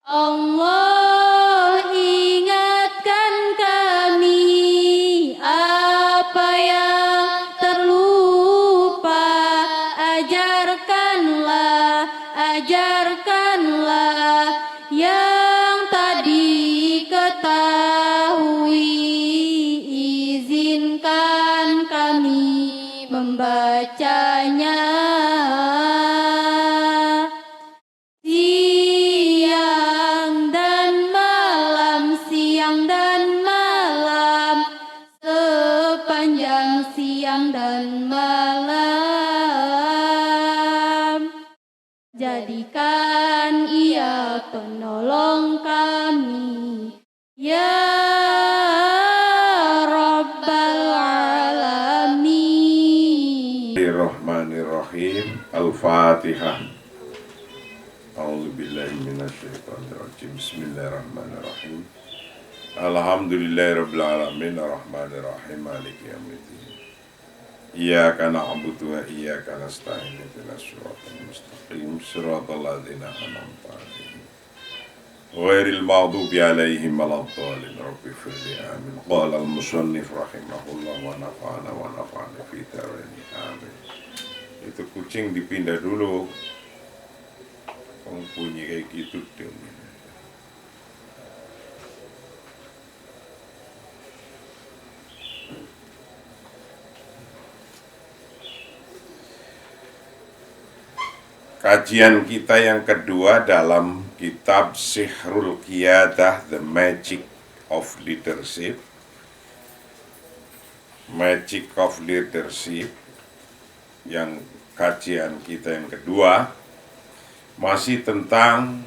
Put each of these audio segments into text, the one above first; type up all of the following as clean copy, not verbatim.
Allah ingatkan kami apa yang terlupa, ajarkanlah yang tadi ketahui, izinkan kami membacanya. Siang dan malam, sepanjang siang dan malam. Jadikan ia penolong kami, ya Rabbal Alamin. Bismillahirrahmanirrahim. Al-Fatihah. A'udzubillahi minasyaitonirrajim. Bismillahirrahmanirrahim. Alhamdulillahirabbil alamin arrahmanirrahim maliki yaumiddin. Iyyaka na'budu wa iyyaka nasta'in ihdinas siratal mustaqim siratal ladzina an'amta 'alaihim ghairil maghdubi 'alaihim waladdallin. Rabbi firli amin. Qala al-musannif rahimahullah wa nafa'ana fi dharain amin. Itu kucing dipindah dulu. Bunyi kayak gitu dong. Kajian kita yang kedua dalam kitab Sihrul Qiyadah, The Magic of Leadership. Magic of Leadership, yang kajian kita yang kedua masih tentang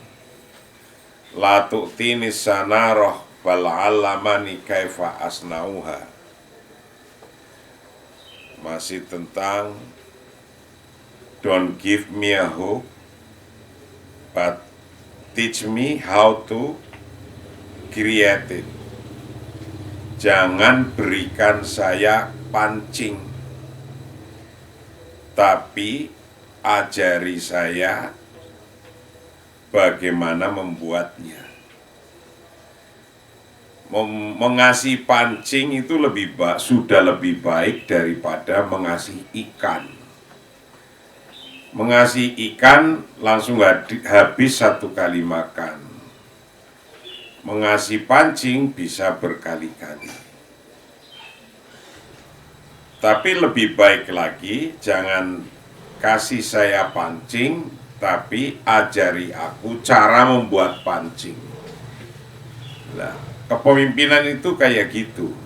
la tu'tini sanaroh bal 'allamani kaifa asnauha. Masih tentang don't give me a hook, but teach me how to create it. Jangan berikan saya pancing, tapi ajari saya bagaimana membuatnya. Mengasih pancing itu sudah lebih baik daripada mengasih ikan. Mengasih ikan langsung habis satu kali makan. Mengasih pancing bisa berkali-kali. Tapi lebih baik lagi, jangan kasih saya pancing, tapi ajari aku cara membuat pancing. Nah, kepemimpinan itu kayak gitu.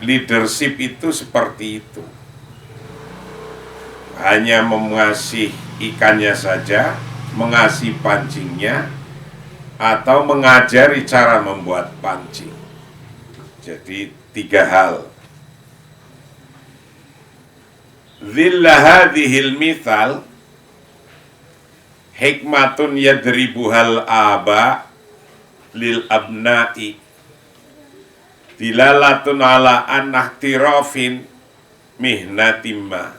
Leadership itu seperti itu. Hanya mengasih ikannya saja, mengasih pancingnya, atau mengajari cara membuat pancing. Jadi 3 hal. Dhilla hadhil mithal hikmatun yadribuhal aba lil abna'i dilalatun ala anahtirafin mihnatumma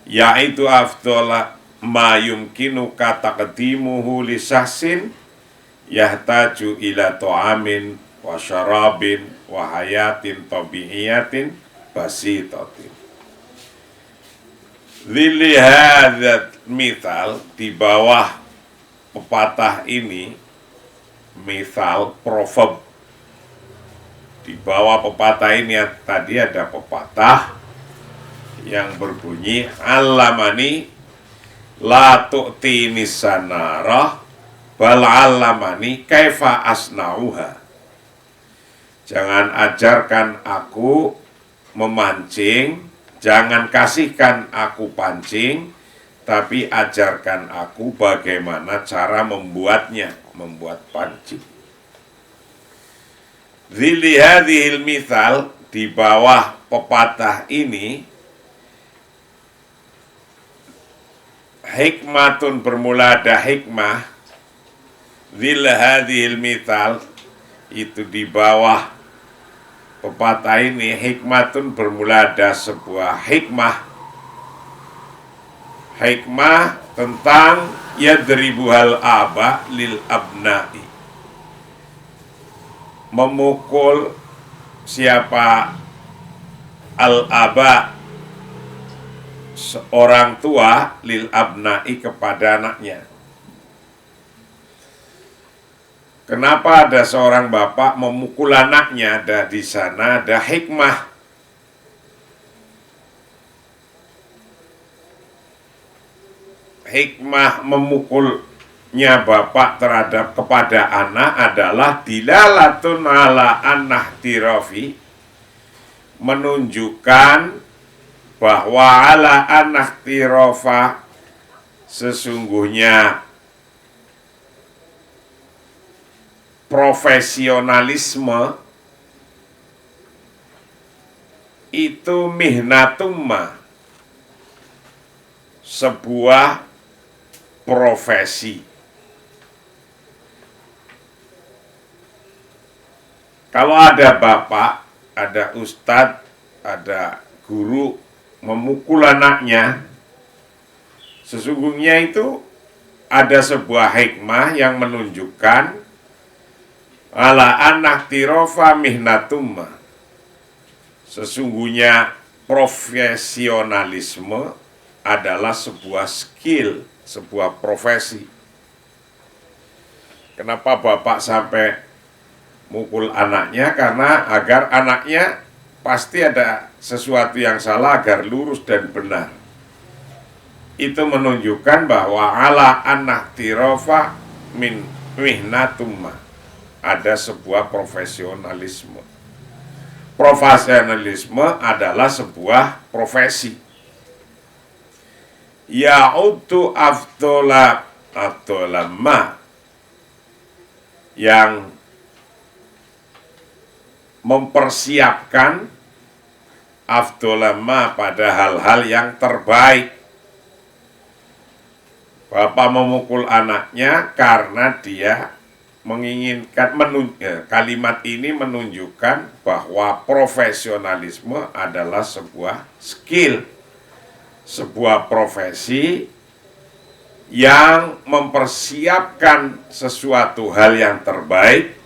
yaitu afdola ma yumkinu taqdimuhu li sahsin yahtaju ila ta'amin wa syarabin wa hayatin tabi'iyatin basitatin. Dhilli hadzal mithal, di bawah pepatah ini, misal proverb, di bawah pepatah ini tadi ada pepatah yang berbunyi allamani la tu'tini sanarah bal allamani kaifa asnauha. Jangan ajarkan aku memancing, jangan kasihkan aku pancing, tapi ajarkan aku bagaimana cara membuatnya, membuat pancing. Dhilli hadhil mithal, di bawah pepatah ini, hikmatun bermula ada hikmah. Dhilli hadhil mithal, itu di bawah pepatah ini, hikmatun bermula ada sebuah hikmah hikmah tentang yadribuhal aba lil abna'i, memukul siapa al-aba, seorang tua, lil abna'i, kepada anaknya. Kenapa ada seorang bapak memukul anaknya? Ada di sana ada hikmah. Hikmah memukulnya bapak kepada anak adalah dilalatun ala an-nahtirafi, menunjukkan bahwa ala an-nahtirafa, sesungguhnya profesionalisme itu mihnatumma, sebuah profesi. Kalau ada bapak, ada ustadz, ada guru memukul anaknya, sesungguhnya itu ada sebuah hikmah yang menunjukkan ala an-nahtirafa mihnatumma, sesungguhnya profesionalisme adalah sebuah skill, sebuah profesi. Kenapa bapak sampai mukul anaknya? Karena agar anaknya pasti ada sesuatu yang salah agar lurus dan benar. Itu menunjukkan bahwa ala an-nahtirafa min mihnatumma, ada sebuah profesionalisme. Profesionalisme adalah sebuah profesi. Ya'udu afdolama, yang mempersiapkan afdolama pada hal-hal yang terbaik. Bapak memukul anaknya karena dia menginginkan, kalimat ini menunjukkan bahwa profesionalisme adalah sebuah skill, sebuah profesi yang mempersiapkan sesuatu hal yang terbaik,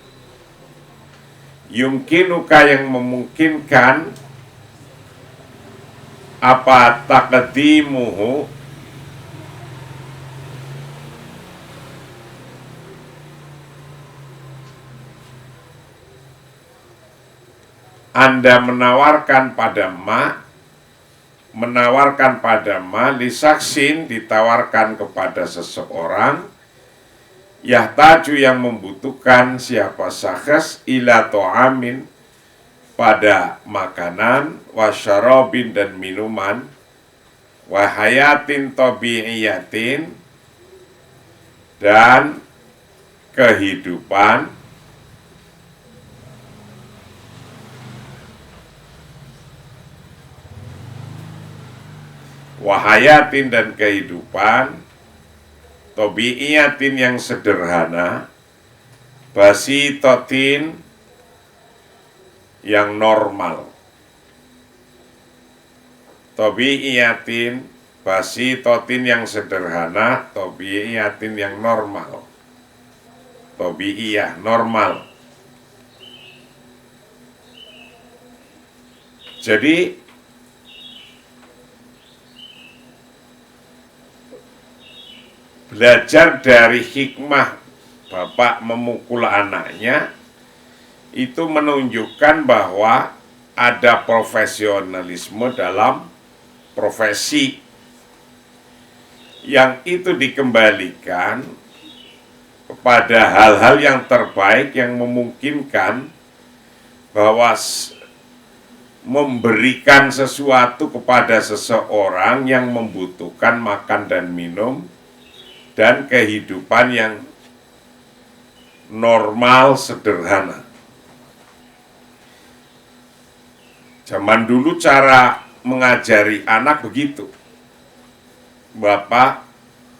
yumkinuka, yang memungkinkan, apa taqdimuhu, Anda menawarkan pada lisaksin, ditawarkan kepada seseorang, yahtaju, yang membutuhkan, siapa syakhs, ila to'amin, pada makanan, wasyarobin, dan minuman, wahayatin tobi'iyatin, dan kehidupan, wahayatin, dan kehidupan, tobi'iyatin, yang sederhana, basitotin, yang normal. Tobi'iyatin, basitotin, yang sederhana, tobi'iyatin, yang normal. Tobi'iyah, normal. Jadi belajar dari hikmah bapak memukul anaknya, itu menunjukkan bahwa ada profesionalisme dalam profesi, yang itu dikembalikan kepada hal-hal yang terbaik yang memungkinkan bahwa memberikan sesuatu kepada seseorang yang membutuhkan makan dan minum dan kehidupan yang normal, sederhana. Zaman dulu cara mengajari anak begitu. Bapak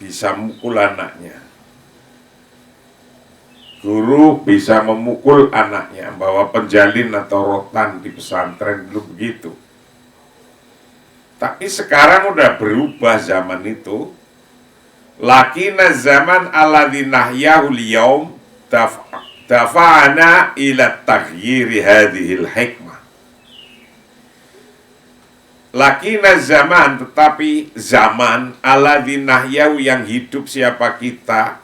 bisa mukul anaknya, guru bisa memukul anaknya, bawa penjalin atau rotan di pesantren dulu begitu. Tapi sekarang udah berubah zaman itu. Lakina zaman alladzi nahyahul yaum dafa'ana ila taghyiri hadhil hikmah. Lakina zaman, tetapi zaman alladzi nahyahu yang hidup siapa kita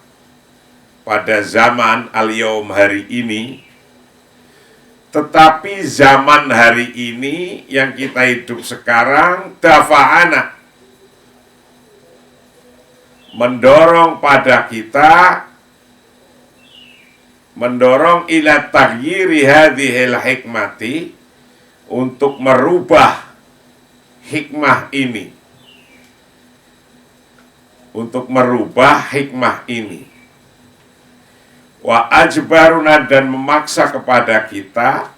pada zaman al-yaum hari ini, tetapi zaman hari ini yang kita hidup sekarang dafa'ana, mendorong pada kita, mendorong ila taghyiri hadhil hikmati, untuk merubah hikmah ini, untuk merubah hikmah ini. Wa ajbaruna, dan memaksa kepada kita,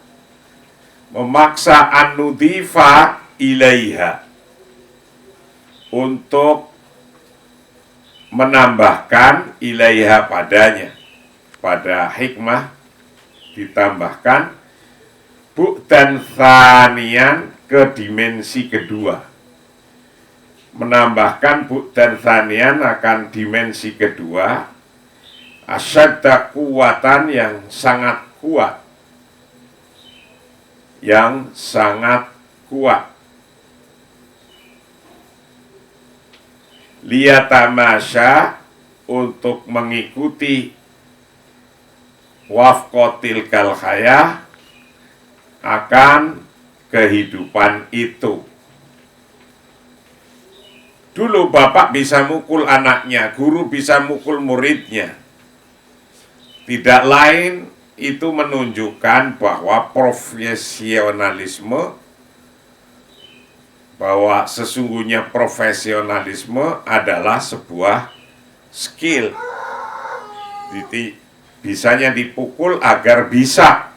memaksa an-nudhifa ilaiha, untuk menambahkan ilaiha padanya, pada hikmah ditambahkan bu'dan tsaniyan, ke dimensi kedua. Menambahkan bu'dan tsaniyan akan dimensi kedua, asyadda kuwatan, yang sangat kuat, yang sangat kuat. Liyatamasya, untuk mengikuti wafqatil kalhayah, akan kehidupan itu. Dulu bapak bisa mukul anaknya, guru bisa mukul muridnya. Tidak lain itu menunjukkan bahwa profesionalisme, bahwa sesungguhnya profesionalisme adalah sebuah skill. Bisanya dipukul agar bisa.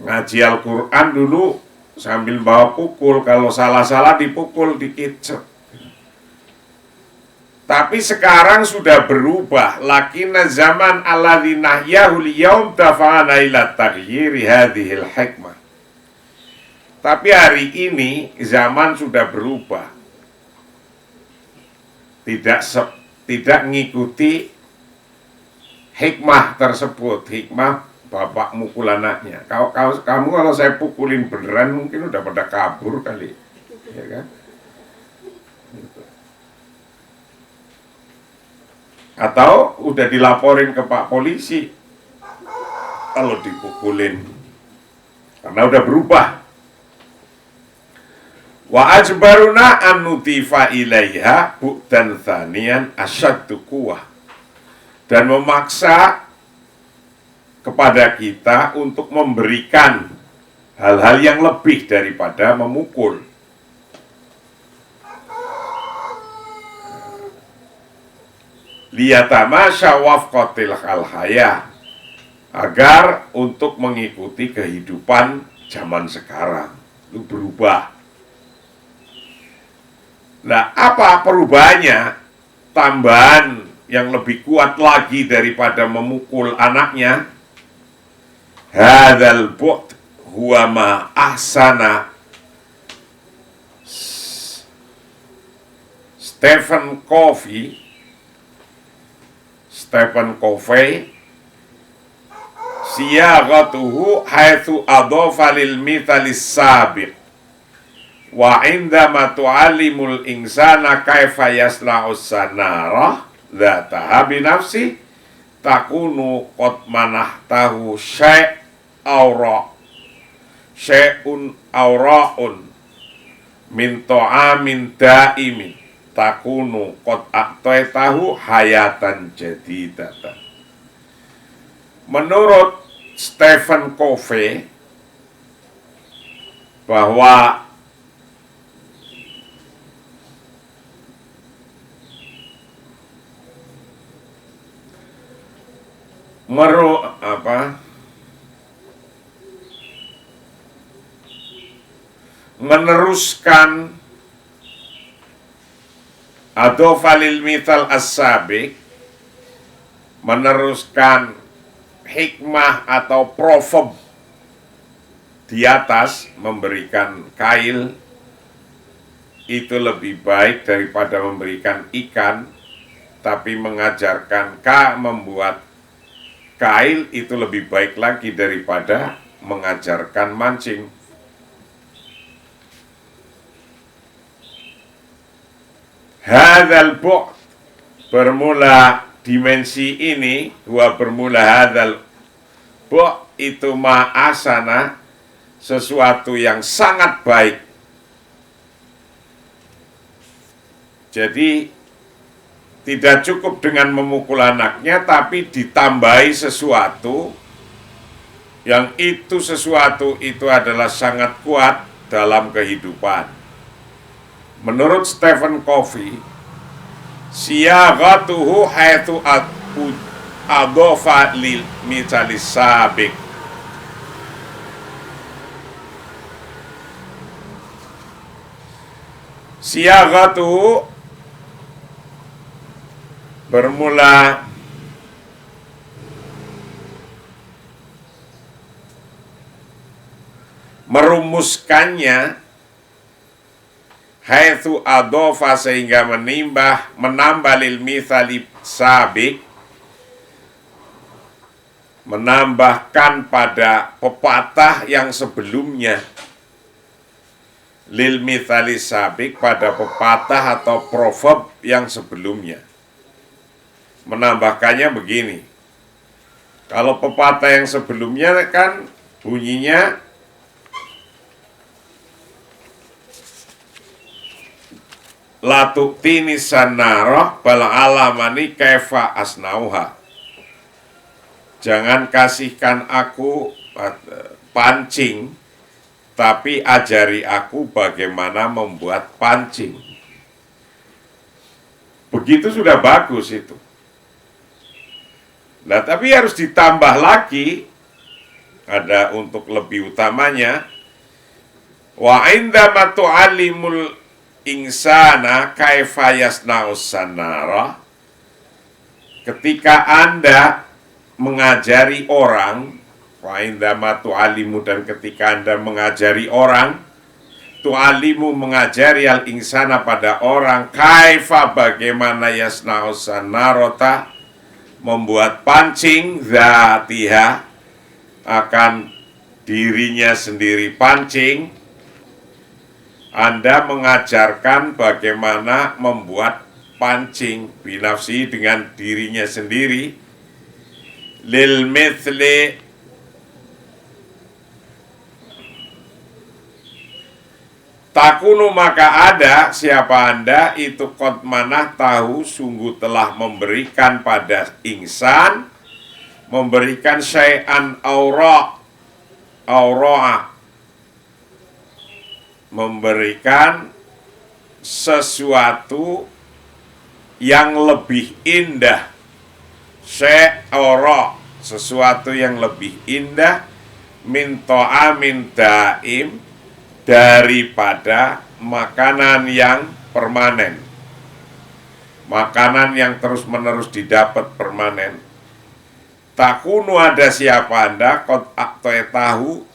Ngaji Al-Quran dulu sambil bawa pukul, kalau salah-salah dipukul dikit. Tapi sekarang sudah berubah. Lakina zaman alladzi nahyahul yaum dafa'ana ila taghyiri hadhil hikmah. Tapi hari ini zaman sudah berubah. Tidak ngikuti hikmah tersebut, hikmah bapak mukul anaknya. Kamu kalau saya pukulin beneran mungkin udah pada kabur kali, ya kan? Atau udah dilaporin ke Pak Polisi kalau dipukulin, karena udah berubah. Wa ajbaruna an nutifa ilaiha bu'dan tsaniyan asyaddu quwwah, dan memaksa kepada kita untuk memberikan hal-hal yang lebih daripada memukul. Liyatamasya wafqatil kalhayah, agar untuk mengikuti kehidupan zaman sekarang itu berubah. Nah, apa perubahannya? Tambahan yang lebih kuat lagi daripada memukul anaknya. Hadzal bu'd huwa ma ahsana Stephen Covey siyagatuhu haitsu adhafa lil mithalis sabiq wa indama tu'allimul insana kaifa yasna'us sanarah dzataha bi nafsi takunu qad manahtahu syai'un aura'un min ta'amin da'imin takunu qad a'taitahu hayatan jadidatan. Menurut Stephen Covey, bahwa meneruskan adofalil mithal as-sabiq, meneruskan hikmah atau proverb di atas, memberikan kail itu lebih baik daripada memberikan ikan, tapi mengajarkan ka membuat kail itu lebih baik lagi daripada mengajarkan mancing. Hadzal bu' bermula dimensi ini, bermula hadzal bu' itu ma'asana, sesuatu yang sangat baik. Jadi tidak cukup dengan memukul anaknya, tapi ditambahi sesuatu yang sesuatu itu adalah sangat kuat dalam kehidupan. Menurut Stephen Covey, siyaghatuhu haitsu adhofa lil mithalis sabiq. Siyaghatuhu bermula merumuskannya, haitsu adhofa sehingga menambah lil mithali sabiq, menambahkan pada pepatah yang sebelumnya, lil mithali sabiq, pada pepatah atau proverb yang sebelumnya. Menambahkannya begini, kalau pepatah yang sebelumnya kan bunyinya la tu'tini sanarah bal alamani kaifa asnauha. Jangan kasihkan aku pancing, tapi ajari aku bagaimana membuat pancing. Begitu sudah bagus itu. Nah, tapi harus ditambah lagi, ada untuk lebih utamanya, wa indama tu'allimul insana kaifa yasna'us sanara. Ketika Anda mengajari orang, wa indama tu'allimu, dan ketika Anda mengajari orang, tu'allimu mengajari al insana pada orang, kaifa bagaimana yasna'us sanarota membuat pancing, zatiha akan dirinya sendiri pancing. Anda mengajarkan bagaimana membuat pancing binafsi dengan dirinya sendiri, lil mithli takunu, maka ada siapa Anda itu qad manah tahu sungguh telah memberikan pada insan, memberikan syai'an aura, memberikan sesuatu yang lebih indah, syai'ara, sesuatu yang lebih indah, min ta'amin daim, daripada makanan yang permanen, makanan yang terus-menerus didapat permanen. Takunu, ada siapa Anda, qad a'taitahu,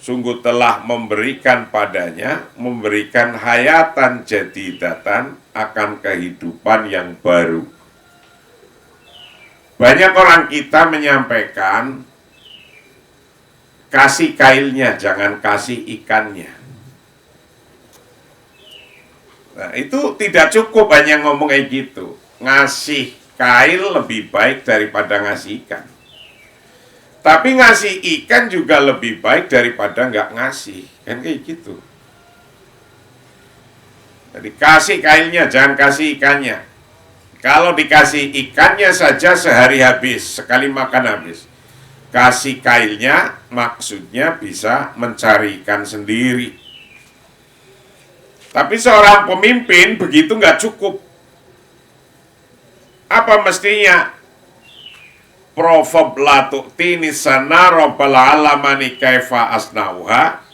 sungguh telah memberikan padanya, memberikan hayatan jadidatan, akan kehidupan yang baru. Banyak orang kita menyampaikan, kasih kailnya, jangan kasih ikannya. Nah, itu tidak cukup hanya ngomong kayak gitu. Ngasih kail lebih baik daripada ngasih ikan. Tapi ngasih ikan juga lebih baik daripada nggak ngasih, kan kayak gitu. Jadi kasih kailnya, jangan kasih ikannya. Kalau dikasih ikannya saja sehari habis, sekali makan habis. Kasih kailnya maksudnya bisa mencari ikan sendiri. Tapi seorang pemimpin begitu nggak cukup. Apa mestinya? Proverb la tu'tini sanara bal alamani kaifa asnauha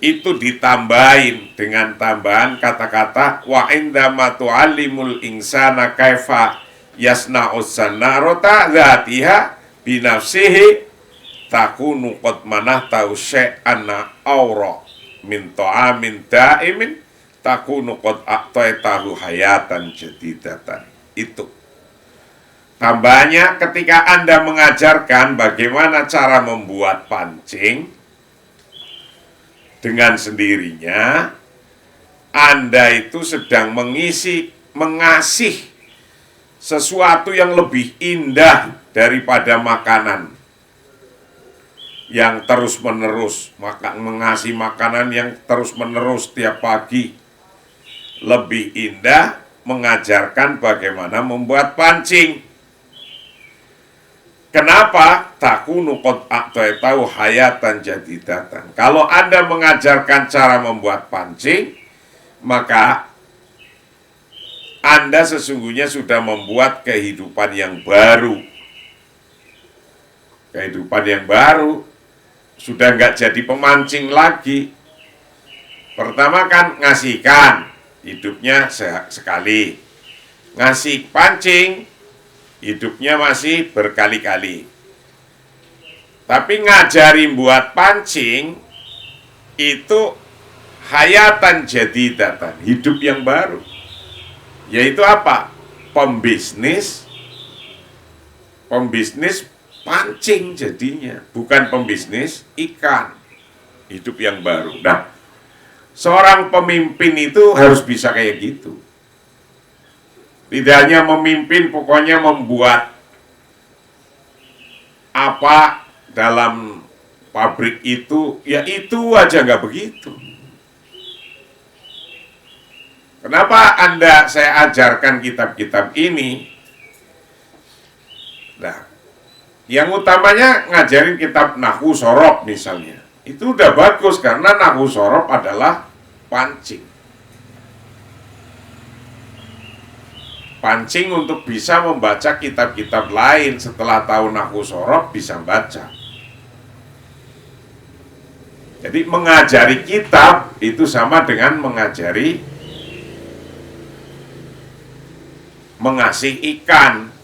itu ditambahin dengan tambahan kata-kata wa indama tu'allimul insana kaifa yasna'us sanarota dzatiha binafsihi takunu qad manahtahu syai'an aura min ta'amin daimin takunu qad a'taitahu hayatan jadidatan. Itu tambahnya ketika Anda mengajarkan bagaimana cara membuat pancing, dengan sendirinya Anda itu sedang mengasih sesuatu yang lebih indah daripada makanan yang terus-menerus, mengasih makanan yang terus-menerus tiap pagi. Lebih indah mengajarkan bagaimana membuat pancing. Kenapa? Takunu qad a'taitahu hayatan jadidatan. Kalau Anda mengajarkan cara membuat pancing, maka Anda sesungguhnya sudah membuat kehidupan yang baru. Kehidupan yang baru, sudah nggak jadi pemancing lagi. Pertama kan ngasih ikan, hidupnya sekali. Ngasih pancing, hidupnya masih berkali-kali. Tapi ngajari buat pancing, itu hayatan jadidatan, hidup yang baru. Yaitu apa? Pembisnis pancing jadinya, bukan pembisnis ikan. Hidup yang baru. Nah, seorang pemimpin itu harus bisa kayak gitu. Tidak hanya memimpin, pokoknya membuat apa dalam pabrik itu, ya itu aja nggak begitu. Kenapa saya ajarkan kitab-kitab ini? Nah, yang utamanya ngajarin kitab Nahwu Shorob misalnya. Itu udah bagus karena Nahwu Shorob adalah pancing. Pancing untuk bisa membaca kitab-kitab lain. Setelah tahu Nahwu Shorob bisa baca. Jadi mengajari kitab itu sama dengan mengasih ikan.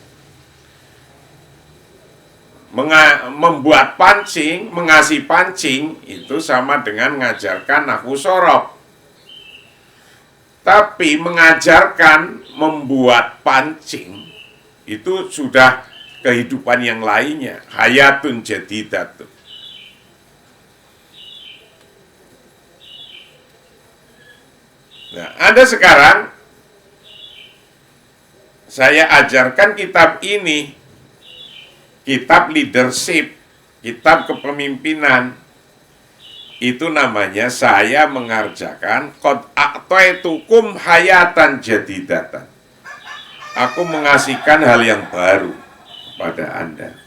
Membuat pancing, mengasih pancing itu sama dengan mengajarkan Nahwu Shorob. Tapi mengajarkan membuat pancing itu sudah kehidupan yang lainnya, hayatun jadidatun. Nah, Anda sekarang saya ajarkan kitab ini, kitab leadership, kitab kepemimpinan. Itu namanya saya mengerjakan qad a'taitukum hayatan jadidatan. Aku mengasihkan hal yang baru pada Anda.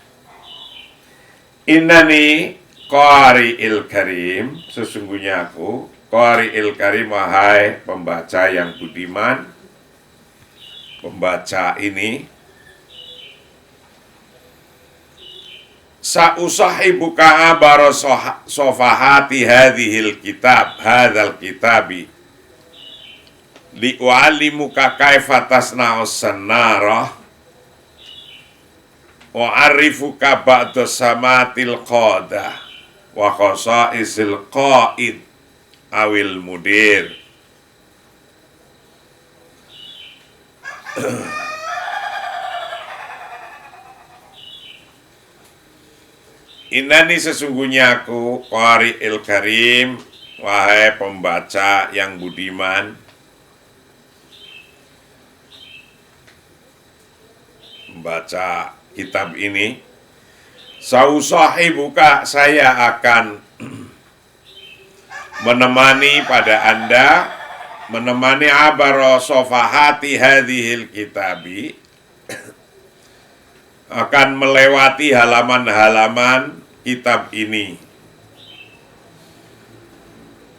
Innani qari'il karim, sesungguhnya aku qari'il karim, wahai pembaca yang budiman. Pembaca ini sa'usahibuka abara sofahati hadhil kitab, hadzal kitabi li'u'allimuka kaifa tasna'us sannarah wa arifuka ba'da samatil qadah wa khasaisil qaid awil mudir. Innani sesungguhnya aku qari'il karim, wahai pembaca yang budiman. Membaca kitab ini, sausahibuka, saya akan menemani pada Anda, menemani abara sofahati hadhil kitabi, akan melewati halaman-halaman kitab ini.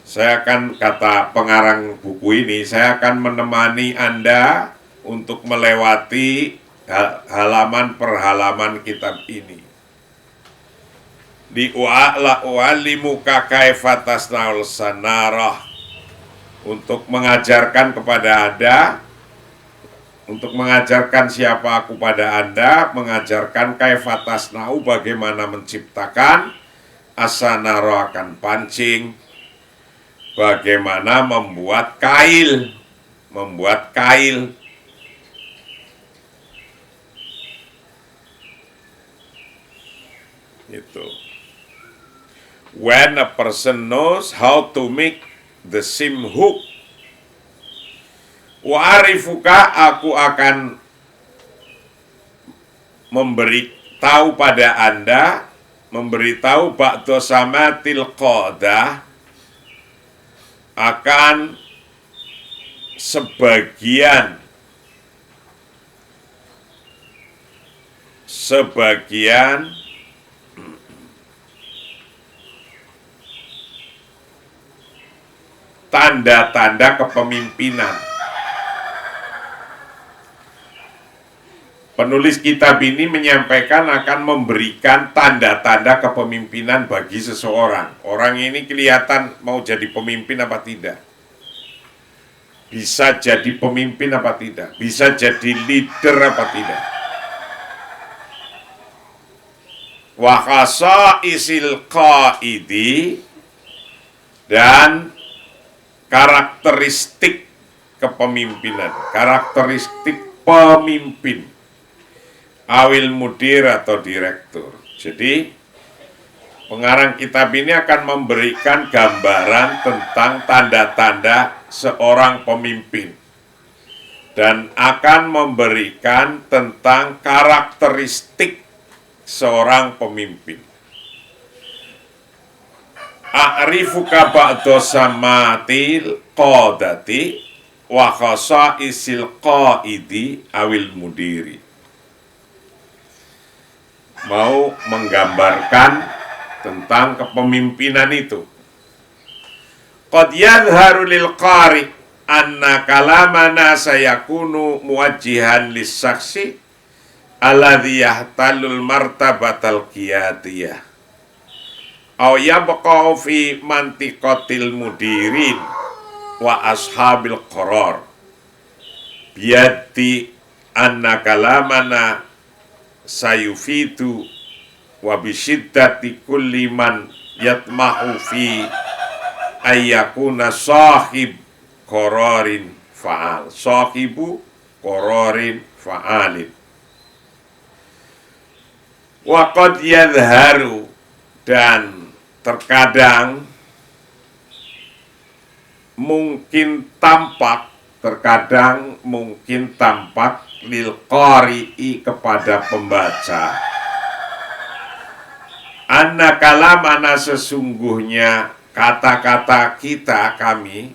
Saya akan, kata pengarang buku ini, saya akan menemani Anda untuk melewati halaman per halaman kitab ini. Di u'allimuka kaifa tasna'ul sanarah, untuk mengajarkan kepada Anda, untuk mengajarkan siapa aku pada Anda, mengajarkan kaifa tasna'u, bagaimana menciptakan, as-sanarah, akan pancing, bagaimana membuat kail. Itu. When a person knows how to make the same hook, wa'arifuka, aku akan memberitahu pada Anda, memberitahu ba'da samatil qadah, akan sebagian tanda-tanda kepemimpinan. Penulis kitab ini menyampaikan akan memberikan tanda-tanda kepemimpinan bagi seseorang. Orang ini kelihatan mau jadi pemimpin apa tidak. Bisa jadi pemimpin apa tidak. Bisa jadi leader apa tidak. Wa khasaisil qaidi, dan karakteristik kepemimpinan, karakteristik pemimpin, awil mudir atau direktur. Jadi pengarang kitab ini akan memberikan gambaran tentang tanda-tanda seorang pemimpin dan akan memberikan tentang karakteristik seorang pemimpin. A'rifuka ba'da samatil qadati wa khasaisil qaidi awil mudiri. Mau menggambarkan tentang kepemimpinan itu. Qad yadharu lil qari anna kalamana sayakunu muwajjihan lis-saksi alladhi yahtalul martabatal qiyadiyah. Aw yabqa fi mantiqatil mudirin wa ashabil qarar biyati anna kalamana sayufidu wa bisyiddati kulli man yatma'u fi ayyakuna sahib qararin fa'al, sahibu qararin fa'alin. Wa qad yadharu, dan terkadang mungkin tampak, lil qari'i, kepada pembaca, anna kalamana, sesungguhnya kata-kata kita, kami,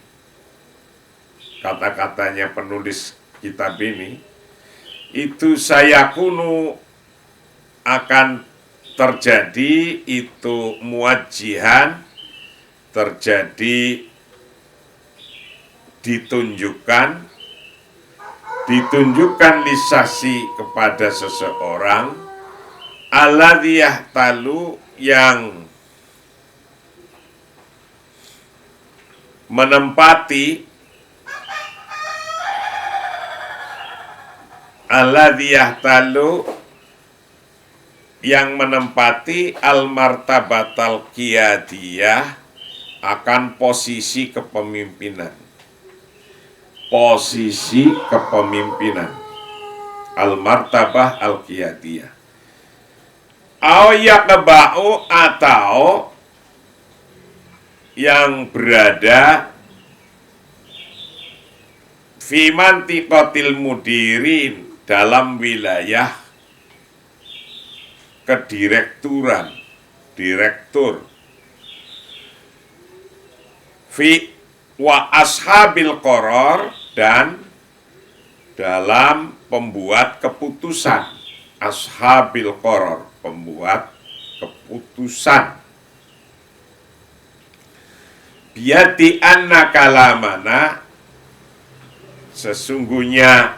kata-katanya penulis kitab ini, itu sayakunu, akan terjadi, itu muwajjihan, terjadi, ditunjukkan lisasi kepada seseorang, alladzi yahtalu, yang menempati, alladzi yahtalu, yang menempati al-martabatal qiyadiyah, akan posisi kepemimpinan. Posisi kepemimpinan. Al-martabah al-qiyadiyah. Au yakba'u, atau yang berada fi mantiqatil mudirin, dalam wilayah kedirekturan, direktur, fi wa ashabil qarar, dan dalam pembuat keputusan, ashabil qarar, pembuat keputusan. Biyati anna kalamana, sesungguhnya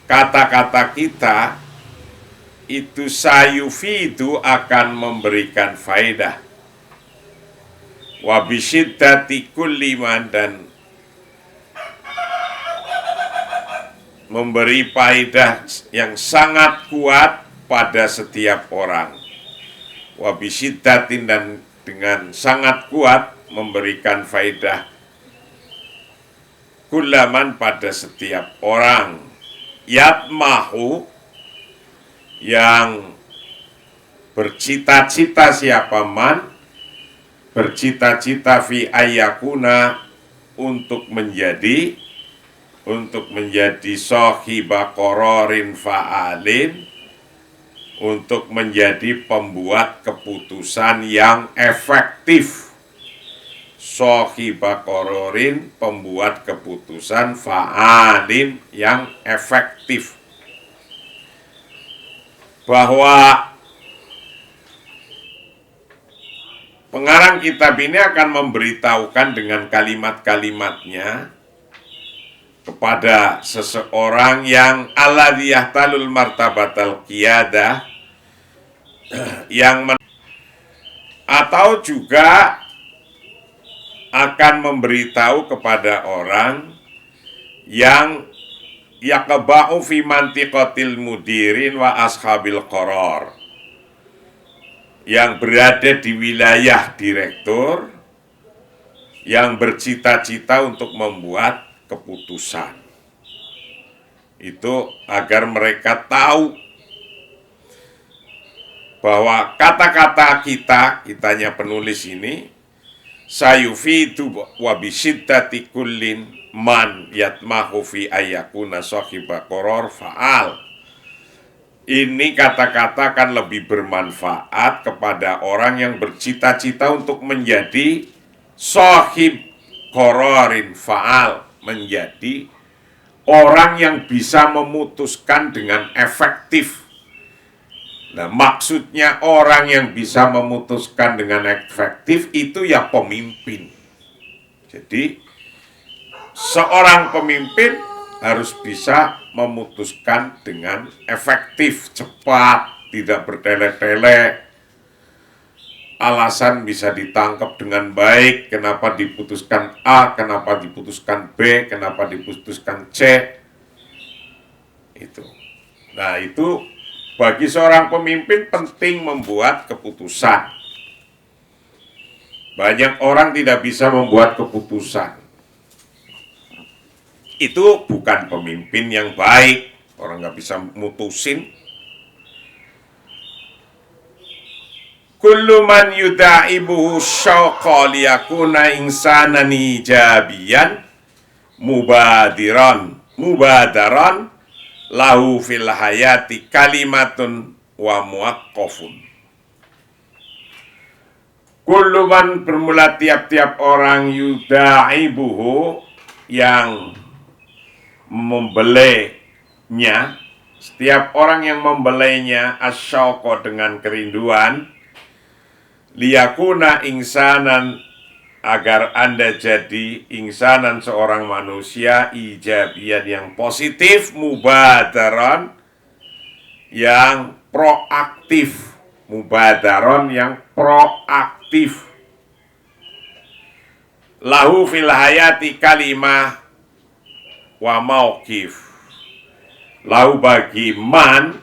kata-kata kita itu sayufidu, akan memberikan faedah, wa bisyiddati kulli man, dan memberi faedah yang sangat kuat pada setiap orang, wa bisyiddatin, dan dengan sangat kuat, memberikan faedah kullaman pada setiap orang yatmahu yang bercita-cita siapa man bercita-cita fi ayyakuna untuk menjadi sohiba qararin fa'alin, untuk menjadi pembuat keputusan yang efektif. Sohiba qararin, pembuat keputusan, fa'alin, yang efektif. Bahwa pengarang kitab ini akan memberitahukan dengan kalimat-kalimatnya kepada seseorang yang alladzi yahtalul martabatal qiyadah, atau juga akan memberitahu kepada orang yang yaqba'u fi mantiqatil mudirin wa ashabil qarar, yang berada di wilayah direktur, yang bercita-cita untuk membuat keputusan. Itu agar mereka tahu bahwa kata-kata kitanya penulis ini, sayufidu wa bisiddati kullin man yatmahu fi ayyakuna sahiba qarar fa'al. Ini kata-kata akan lebih bermanfaat kepada orang yang bercita-cita untuk menjadi sahib qararin fa'al, menjadi orang yang bisa memutuskan dengan efektif. Nah, maksudnya orang yang bisa memutuskan dengan efektif itu ya pemimpin. Jadi, seorang pemimpin harus bisa memutuskan dengan efektif, cepat, tidak bertele-tele. Alasan bisa ditangkap dengan baik, kenapa diputuskan A, kenapa diputuskan B, kenapa diputuskan C. Itu. Nah, itu bagi seorang pemimpin penting membuat keputusan. Banyak orang tidak bisa membuat keputusan. Itu bukan pemimpin yang baik. Orang nggak bisa mutusin. Kullu man yuda'ibuhu syauqa liyakuna insanan ijabiyan mubadaran lahu fil hayati kalimatun wa muwaqqafun. Kullu man, bermula tiap-tiap orang, yuda'ibuhu, yang membelainya, setiap orang yang membelainya, asyauqa, dengan kerinduan, liyakuna insanan, agar Anda jadi insanan, seorang manusia, ijabian, yang positif, mubadaran, yang proaktif, mubadaran, yang proaktif. Lahu fil hayati kalimah wa mauqif. Lahu, bagi man,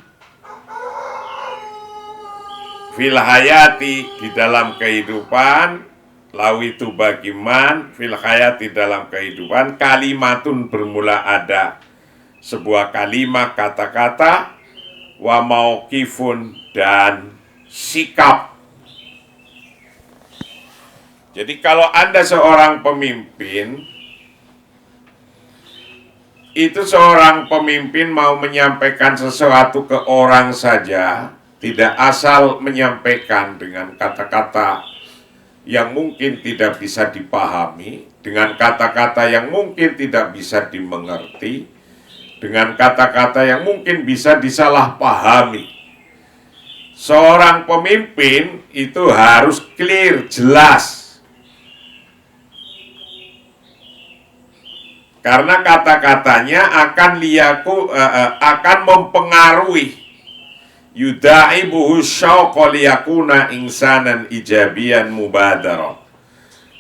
fil hayati, di dalam kehidupan, lau itu bagi man, fil hayati, dalam kehidupan, kalimatun, bermula ada sebuah kalimat, kata-kata, wa mauqifun, dan sikap. Jadi kalau Anda seorang pemimpin, itu seorang pemimpin mau menyampaikan sesuatu ke orang saja, tidak asal menyampaikan dengan kata-kata yang mungkin tidak bisa dipahami, dengan kata-kata yang mungkin tidak bisa dimengerti, dengan kata-kata yang mungkin bisa disalahpahami. Seorang pemimpin itu harus clear, jelas. Karena kata-katanya akan mempengaruhi. Yuda'ibuhu syauqa liyakuna insanan ijabian mubadara.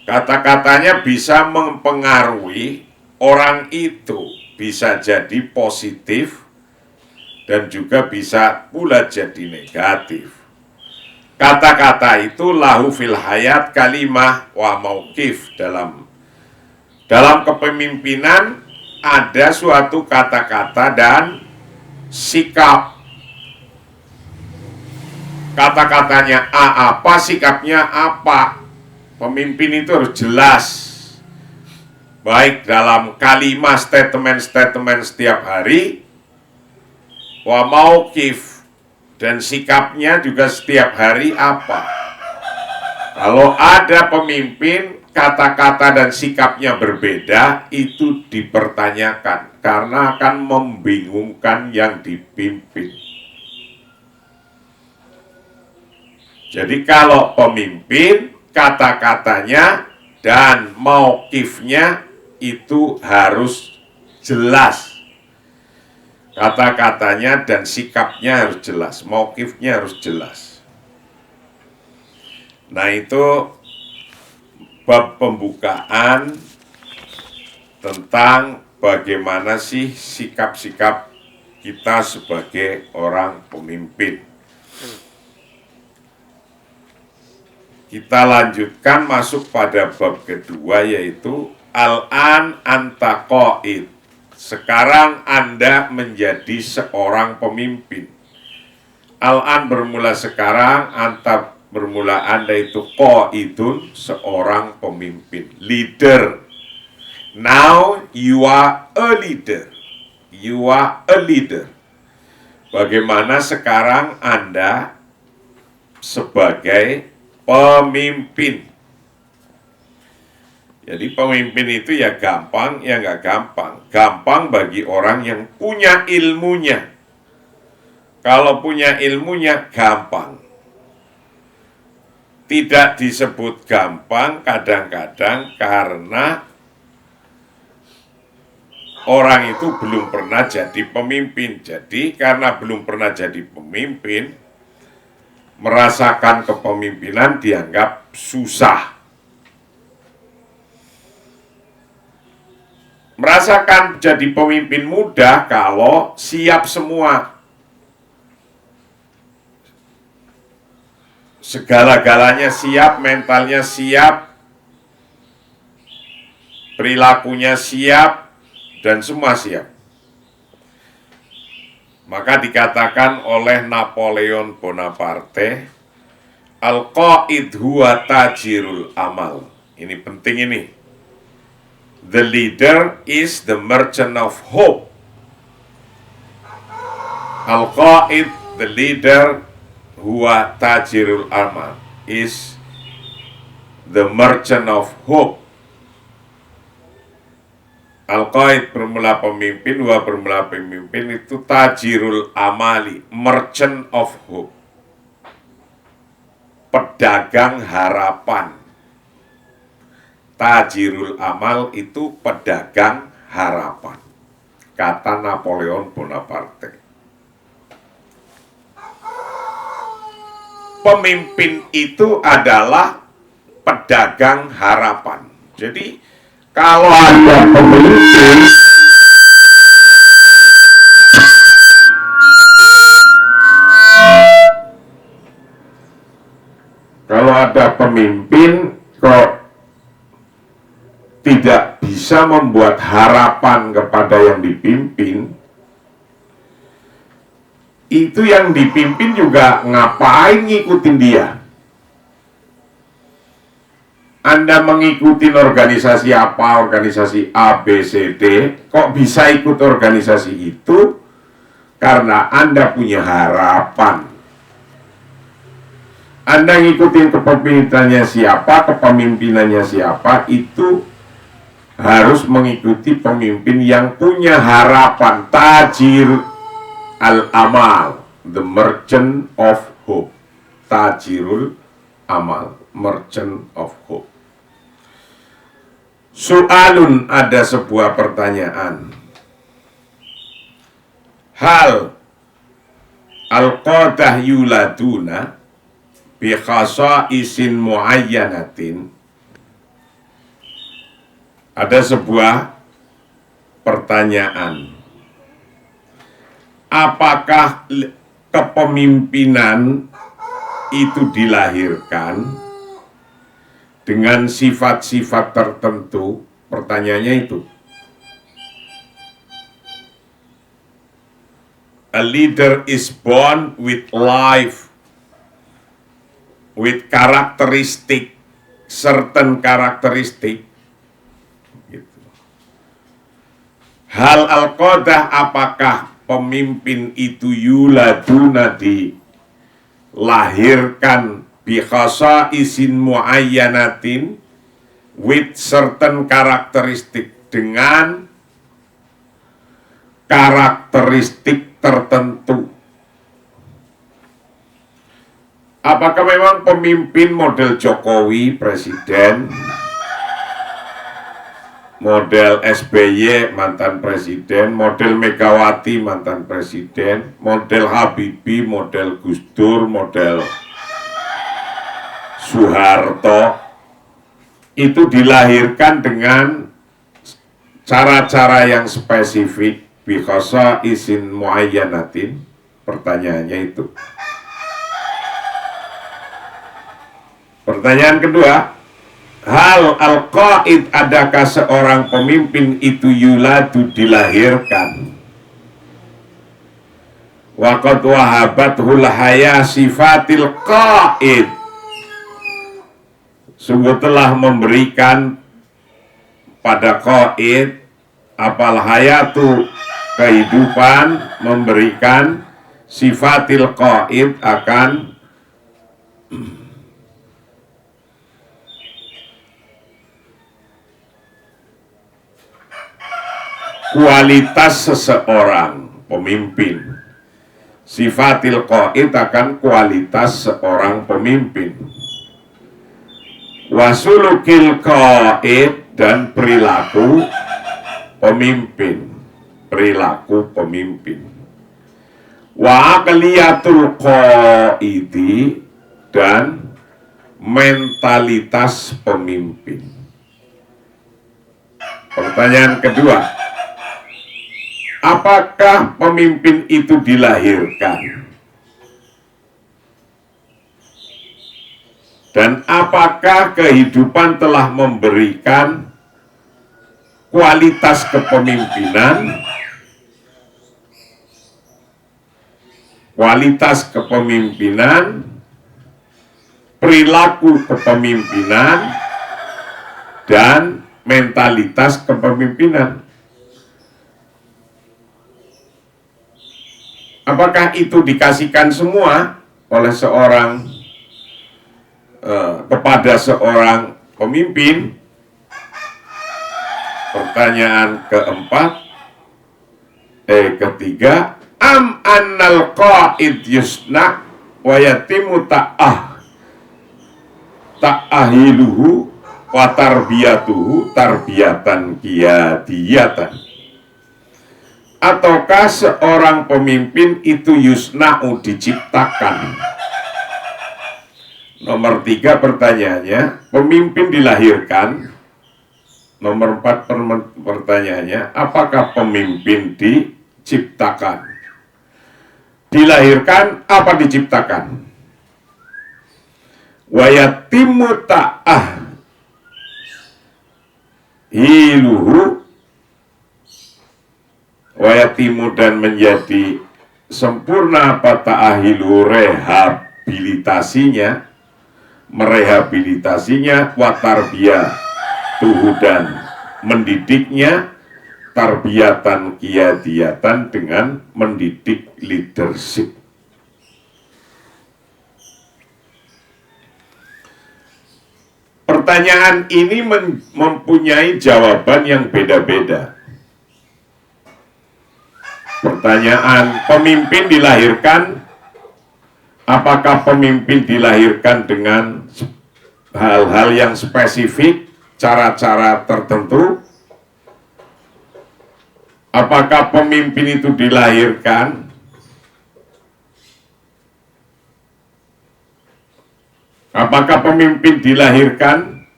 Kata-katanya bisa mempengaruhi orang itu, bisa jadi positif dan juga bisa pula jadi negatif. Kata-kata itu lahu fil hayat kalimah wa mauqif. Dalam kepemimpinan ada suatu kata-kata dan sikap. Kata-katanya apa, sikapnya apa. Pemimpin itu harus jelas. Baik dalam kalimat statement-statement setiap hari, wa mauqif, dan sikapnya juga setiap hari apa. Kalau ada pemimpin kata-kata dan sikapnya berbeda, itu dipertanyakan karena akan membingungkan yang dipimpin. Jadi kalau pemimpin kata-katanya dan mauqifnya itu harus jelas. Kata-katanya dan sikapnya harus jelas, mauqifnya harus jelas. Nah, itu bab pembukaan tentang bagaimana sih sikap-sikap kita sebagai orang pemimpin. Kita lanjutkan masuk pada bab kedua, yaitu al-an anta qaid. Sekarang Anda menjadi seorang pemimpin. Al-an bermula sekarang, anta bermula Anda itu qaidun, seorang pemimpin, leader. Now you are a leader. You are a leader. Bagaimana sekarang Anda sebagai pemimpin. Jadi pemimpin itu ya gampang, ya nggak gampang. Gampang bagi orang yang punya ilmunya. Kalau punya ilmunya gampang. Tidak disebut gampang kadang-kadang karena orang itu belum pernah jadi pemimpin. Jadi karena belum pernah jadi pemimpin, merasakan kepemimpinan dianggap susah. Merasakan jadi pemimpin mudah kalau siap semua. Segala-galanya siap, mentalnya siap, perilakunya siap, dan semua siap. Maka dikatakan oleh Napoleon Bonaparte, al-qaid huwa tajirul amal. Ini penting ini. The leader is the merchant of hope. Al-qaid, the leader, huwa tajirul amal, is the merchant of hope. Al-qaid bermula pemimpin, huwa bermula pemimpin, itu tajirul amali, merchant of hope, pedagang harapan. Tajirul amal itu pedagang harapan, kata Napoleon Bonaparte. Pemimpin itu adalah pedagang harapan. Jadi kalau ada pemimpin kok tidak bisa membuat harapan kepada yang dipimpin, itu yang dipimpin juga ngapain ngikutin dia? Anda mengikuti organisasi apa, organisasi A, B, C, D, kok bisa ikut organisasi itu? Karena Anda punya harapan. Anda ngikutin kepemimpinannya siapa, itu harus mengikuti pemimpin yang punya harapan. Tajir al-amal, the merchant of hope. Tajirul amal, merchant of hope. Soalun, ada sebuah pertanyaan. Hal al-qadah yuladuna bi khasaisin muayyanatin. Ada sebuah pertanyaan. Apakah kepemimpinan itu dilahirkan dengan sifat-sifat tertentu, pertanyaannya itu. A leader is born with life, with characteristic, certain characteristic. Gitu. Hal al-qadah, apakah pemimpin itu yuladuna dilahirkan bi khasaisin muayyanatin, with certain karakteristik, dengan karakteristik tertentu. Apakah memang pemimpin model Jokowi, presiden, model SBY, mantan presiden, model Megawati, mantan presiden, model Habibie, model Gus Dur, model Soeharto, itu dilahirkan dengan cara-cara yang spesifik, bikhosa isin muayyanatin? Pertanyaannya itu. Pertanyaan kedua, hal al-qaid, adakah seorang pemimpin itu yuladu dilahirkan? Waqad wahabathul haya sifatil qaid, sungguh telah memberikan pada qaid apal hayatu, kehidupan, memberikan sifatil qaid, akan kualitas seseorang pemimpin. Sifatil qaid akan kualitas seorang pemimpin. Wasulukil qaid, dan perilaku pemimpin. Perilaku pemimpin. Wa aqliyatul qaidi, dan mentalitas pemimpin. Pertanyaan kedua, apakah pemimpin itu dilahirkan? Dan apakah kehidupan telah memberikan kualitas kepemimpinan, perilaku kepemimpinan, dan mentalitas kepemimpinan? Apakah itu dikasihkan semua oleh seorang kepada seorang pemimpin? Pertanyaan ketiga, am annal qaid yusna wa yatimu ta'ahiluhu wa tarbiyatuhu tarbiyatan qiyadiyatan. Ataukah seorang pemimpin itu yusna'u, diciptakan? Nomor 3 pertanyaannya, pemimpin dilahirkan. Nomor 4 pertanyaannya, apakah pemimpin diciptakan? Dilahirkan apa diciptakan? Wa yatimu ta'ahiluhu, wayatimu, dan menjadi sempurna apa ta'ahilu, rehabilitasinya, merehabilitasinya, watarbiyatuhu, dan mendidiknya, tarbiyatan qiyadiyatan, dengan mendidik leadership. Pertanyaan ini mempunyai jawaban yang beda-beda. Pertanyaan, pemimpin dilahirkan, apakah pemimpin dilahirkan dengan hal-hal yang spesifik, cara-cara tertentu? Apakah pemimpin itu dilahirkan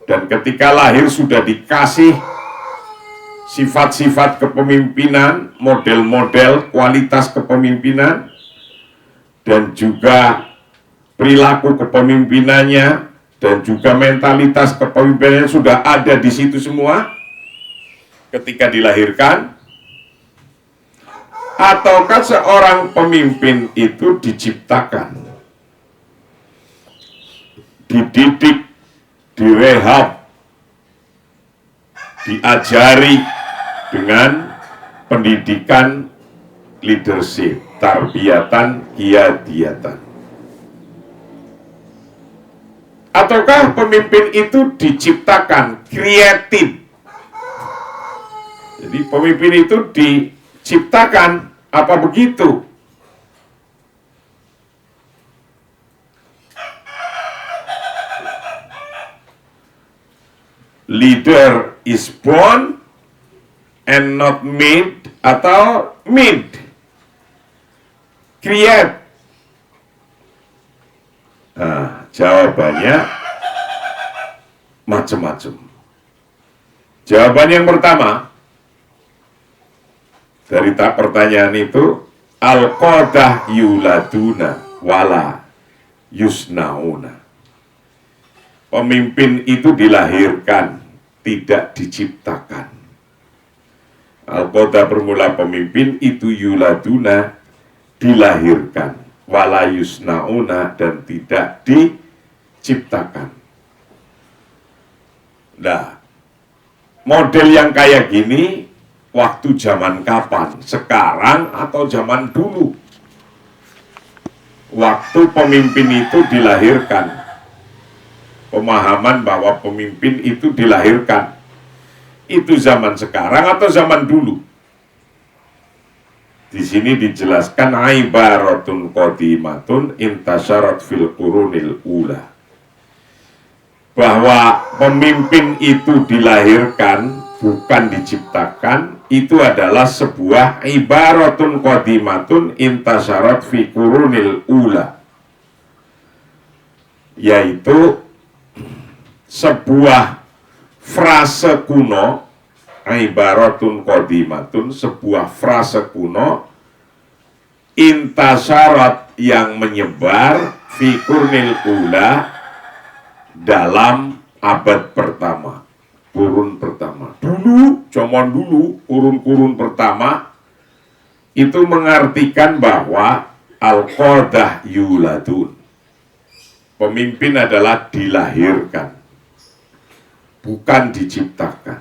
dan ketika lahir sudah dikasih sifat-sifat kepemimpinan, model-model kualitas kepemimpinan, dan juga perilaku kepemimpinannya, dan juga mentalitas kepemimpinannya sudah ada di situ semua ketika dilahirkan, ataukah seorang pemimpin itu diciptakan, dididik, direhab, diajari dengan pendidikan leadership, tarbiyatan, qiyadiyatan. Ataukah pemimpin itu diciptakan, created. Jadi pemimpin itu diciptakan, apa begitu? Leader is born and not made, atau made, create. Nah, jawabannya macam-macam. Jawaban yang pertama dari pertanyaan itu, al-qadah yuladuna wala yusnauna. Pemimpin itu dilahirkan, tidak diciptakan. Al-qadah bermula pemimpin itu yuladuna, dilahirkan, wala yusnauna, dan tidak diciptakan. Nah, model yang kayak gini waktu zaman kapan? Sekarang atau zaman dulu? Waktu pemimpin itu dilahirkan, pemahaman bahwa pemimpin itu dilahirkan, itu zaman sekarang atau zaman dulu? Di sini dijelaskan ibaratun qadimatun intasyarat fil qurunil ula, bahwa pemimpin itu dilahirkan, bukan diciptakan. Itu adalah sebuah ibaratun qadimatun intasyarat fi qurunil ula, yaitu sebuah frase kuno, ibaratun qadimatun, sebuah frase kuno, intasyarat, yang menyebar, fi qurunil ula, dalam abad pertama, kurun pertama. Dulu, zaman dulu, kurun-kurun pertama, itu mengartikan bahwa al-qadah yuladun, pemimpin adalah dilahirkan, bukan diciptakan.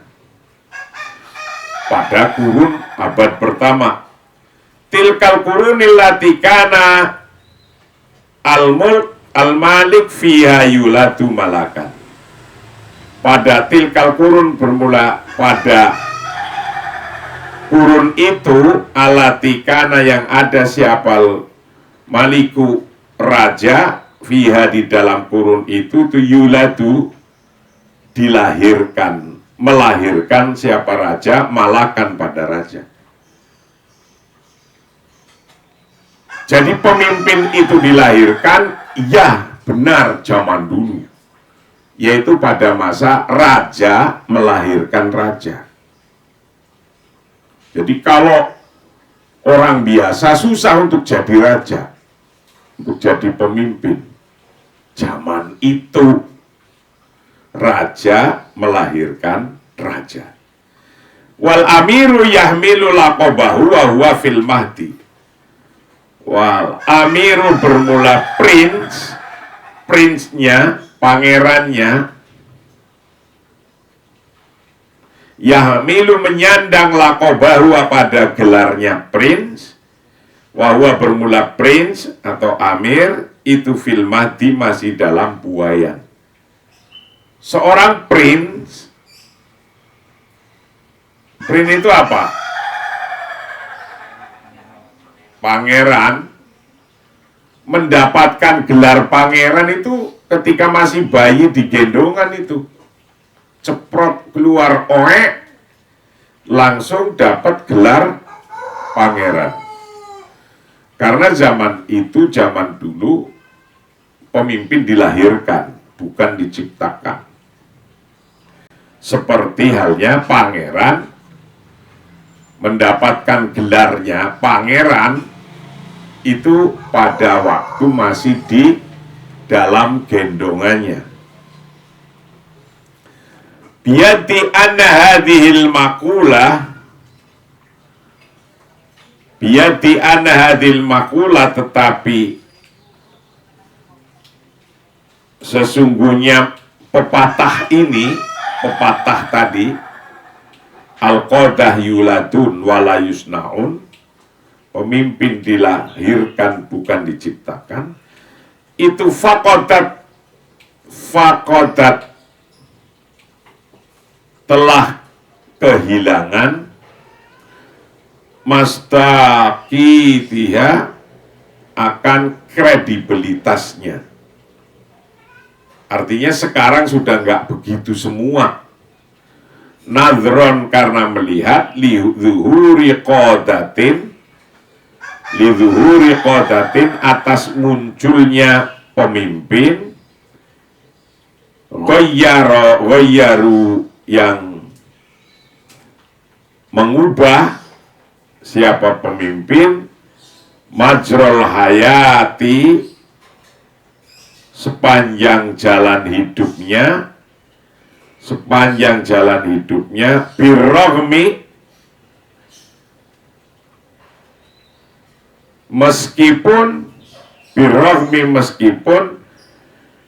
Pada kurun abad pertama, tilkal qurunil lati kana al-mulk al-malik fiha yuladu malakan. Pada tilkal kurun bermula pada kurun itu, alatikana yang ada siapal maliku, raja, fiha di dalam kurun itu, tu yuladu, dilahirkan, melahirkan siapa raja, malakan pada raja. Jadi pemimpin itu dilahirkan, ya benar zaman dulu, yaitu pada masa raja melahirkan raja. Jadi kalau orang biasa susah untuk jadi raja, untuk jadi pemimpin. Zaman itu raja melahirkan raja. Wal amiru yahmilu laqabahu wa huwa fil mahdi. Wal amiru bermula prince, prince-nya, pangerannya, yahmilu menyandang laqabahu pada gelarnya prince, wa huwa bermula prince atau amir, itu fil mahdi, masih dalam buayan. Seorang prince itu apa? Pangeran. Mendapatkan gelar pangeran itu ketika masih bayi di gendongan itu. Ceprot keluar oek, langsung dapat gelar pangeran. Karena zaman itu, zaman dulu, pemimpin dilahirkan, bukan diciptakan. Seperti halnya pangeran mendapatkan gelarnya pangeran itu pada waktu masih di dalam gendongannya. Biati anna hadhil makulah, biati anna hadhil makulah, tetapi sesungguhnya pepatah ini, pepatah tadi, al-qadah yuladun wala yusnaun, pemimpin dilahirkan bukan diciptakan, itu fakodat telah kehilangan mastaqitiha, akan kredibilitasnya. Artinya sekarang sudah nggak begitu semua. Nadron, karena melihat lizuhuri qodatin, atas munculnya pemimpin, ghayyaru, yang mengubah, siapa pemimpin, majrol hayati, sepanjang jalan hidupnya, birrohmi, meskipun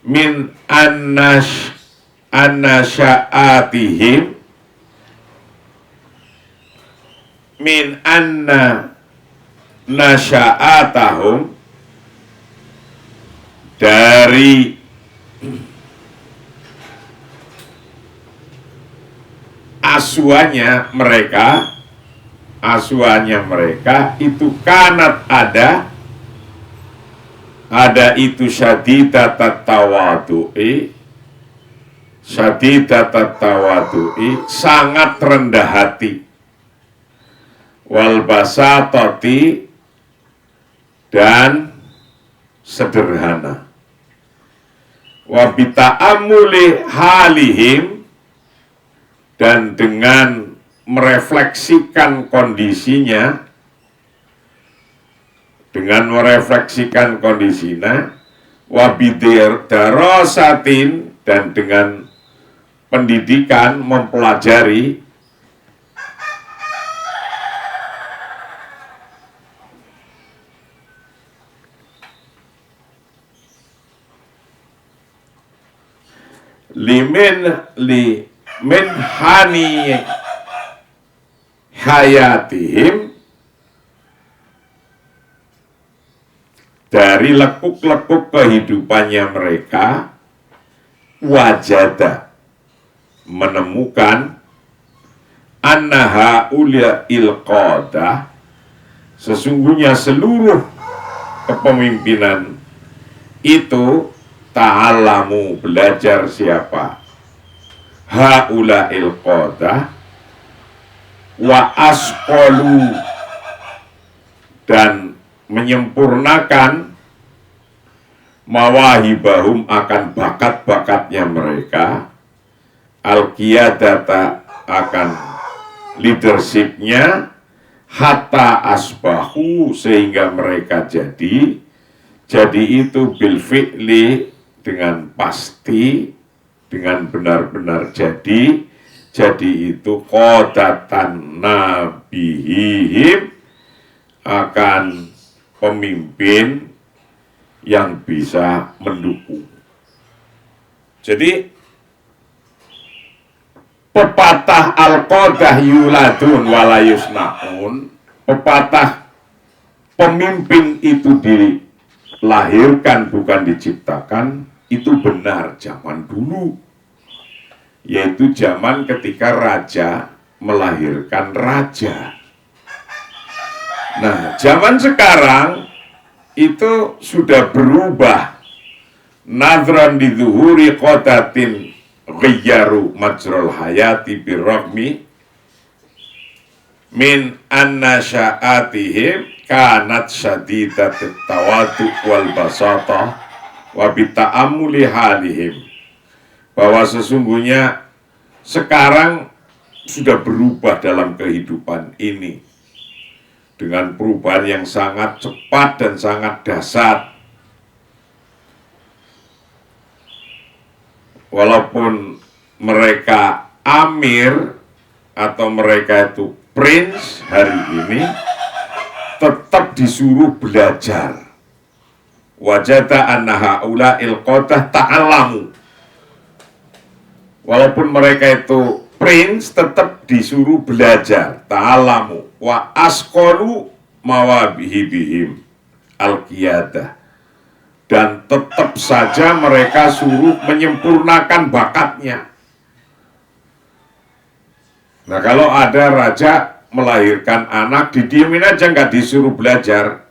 min annasya'atihim, min anna nasya'atahum, dari asuhannya mereka itu kanat ada itu syadidat tawadu'i, sangat rendah hati, wal basatati, dan sederhana, wa bita'ammuli halihim, dan dengan merefleksikan kondisinya, wa bidarasatin, dan dengan pendidikan, mempelajari, min hani hayatihim, dari lekuk-lekuk kehidupannya mereka, wajada, menemukan, annaha ula'il qadah, sesungguhnya seluruh kepemimpinan itu, ta'alamu, belajar siapa, haula'il qadah, wa asqalu, dan menyempurnakan, mawahibahum, akan bakat-bakatnya mereka, al-qiyadata, akan leadershipnya, hatta asbahu, sehingga mereka jadi itu bil fi'li, dengan pasti, dengan benar-benar jadi itu qodatan nabihim, akan pemimpin yang bisa mendukung. Jadi pepatah al-qadah yuladun wala yusnaun, pepatah pemimpin itu dilahirkan bukan diciptakan, itu benar zaman dulu, yaitu zaman ketika raja melahirkan raja. Nah, zaman sekarang itu sudah berubah. Nadran di zuhuri qodatin ghayyaru majrul hayati birrohmi min annasya'atihim kanat syadidat tawadu wal basata wa bita'amuli halihim, bahwa sesungguhnya sekarang sudah berubah dalam kehidupan ini dengan perubahan yang sangat cepat dan sangat dahsyat. walaupun mereka amir atau mereka itu prince hari ini, tetap disuruh belajar. Wajada anna haula ilqadah ta'allamu. Walaupun mereka itu prince, tetap disuruh belajar. Ta'allamu wa asqalu mawabihibihim al-qiyadah. Dan tetap saja mereka suruh menyempurnakan bakatnya. Nah, kalau ada raja melahirkan anak, didiemin aja, nggak disuruh belajar,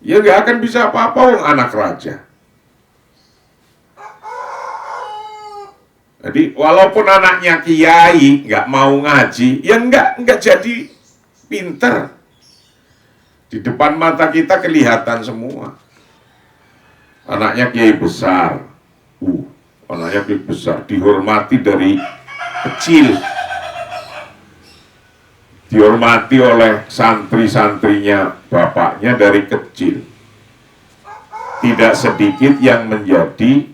ya nggak akan bisa apa-apa wong anak raja. Jadi walaupun anaknya kiai nggak mau ngaji, ya nggak jadi pinter. Di depan mata kita kelihatan semua. Anaknya kiai besar, anaknya kiai besar, dihormati dari kecil, dihormati oleh santri-santrinya bapaknya dari kecil. Tidak sedikit yang menjadi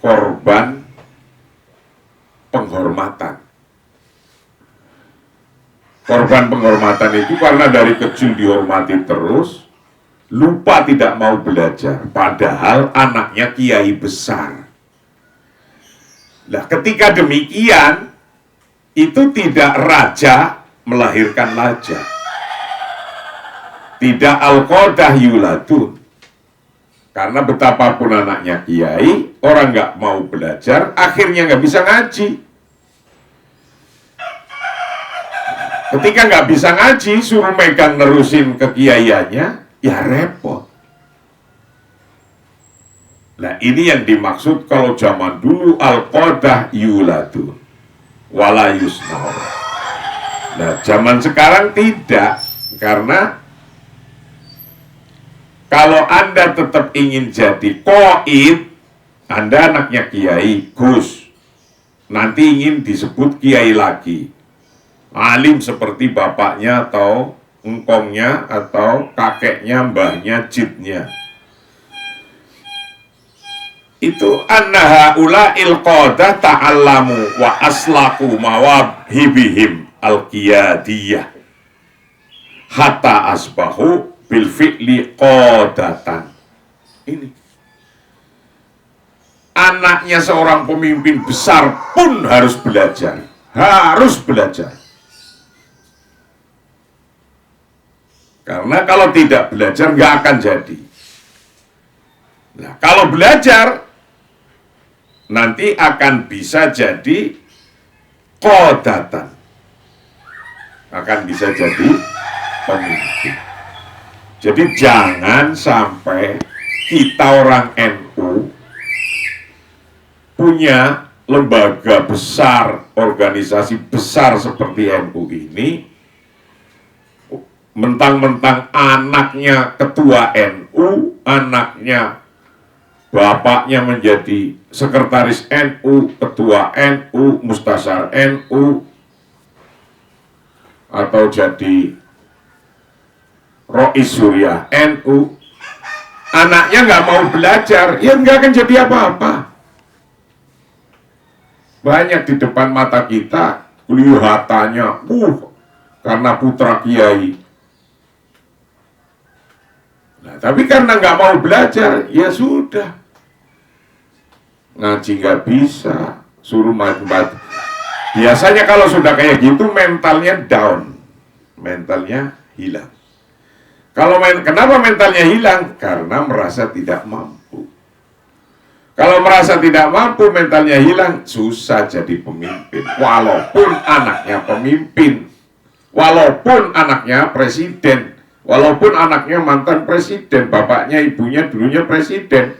korban penghormatan. Korban penghormatan itu karena dari kecil dihormati terus, lupa tidak mau belajar, padahal anaknya kiai besar. Nah, ketika demikian, itu tidak raja melahirkan raja, tidak al-qadah yuladun. Karena betapapun anaknya kiai, orang nggak mau belajar, akhirnya nggak bisa ngaji. Ketika nggak bisa ngaji, suruh megang nerusin kekiaiannya, ya repot. Nah, ini yang dimaksud kalau zaman dulu al-qadah yuladun wala yusnaun. Nah, zaman sekarang tidak, karena kalau Anda tetap ingin jadi qaid, Anda anaknya kiai, Gus, nanti ingin disebut kiai lagi, alim seperti bapaknya atau engkongnya atau kakeknya, mbahnya, jidnya. Itu anna haula ilqadah ta'allamu wa aslaku mawabhibihim al-qiyadiyah hatta asbahu bil fi'li qadatan. Ini anaknya seorang pemimpin besar pun harus belajar, karena kalau tidak belajar nggak akan jadi. Nah, kalau belajar nanti akan bisa jadi qadatan, akan bisa jadi pemimpin. Jadi jangan sampai kita orang NU punya lembaga besar, organisasi besar seperti NU ini, mentang-mentang anaknya ketua NU, anaknya bapaknya menjadi sekretaris NU, ketua NU, mustasyar NU, atau jadi Rois Surya NU, anaknya nggak mau belajar, ya nggak akan jadi apa-apa. Banyak di depan mata kita kelihatannya, karena putra kiai. Nah, tapi karena nggak mau belajar, ya sudah, ngaji nggak bisa, suruh mati. Biasanya kalau sudah kayak gitu mentalnya down, mentalnya hilang. Kenapa mentalnya hilang? Karena merasa tidak mampu. Kalau merasa tidak mampu, mentalnya hilang, susah jadi pemimpin. Walaupun anaknya pemimpin, walaupun anaknya presiden, walaupun anaknya mantan presiden, bapaknya, ibunya dulunya presiden,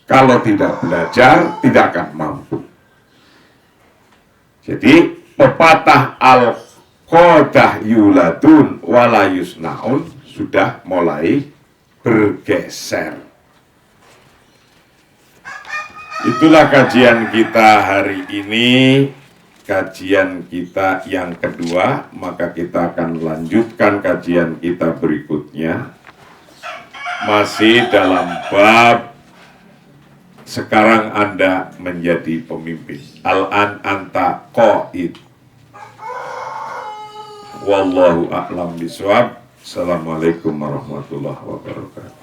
kalau tidak belajar, tidak akan mampu. Jadi, pepatah al-qadah yuladun wala yusnaun sudah mulai bergeser. Itulah kajian kita hari ini, kajian kita yang kedua. Maka kita akan lanjutkan kajian kita berikutnya, masih dalam bab Sekarang Anda menjadi pemimpin. Al-an anta qaid. Wallahu a'lam bishawab. Assalamualaikum warahmatullahi wabarakatuh.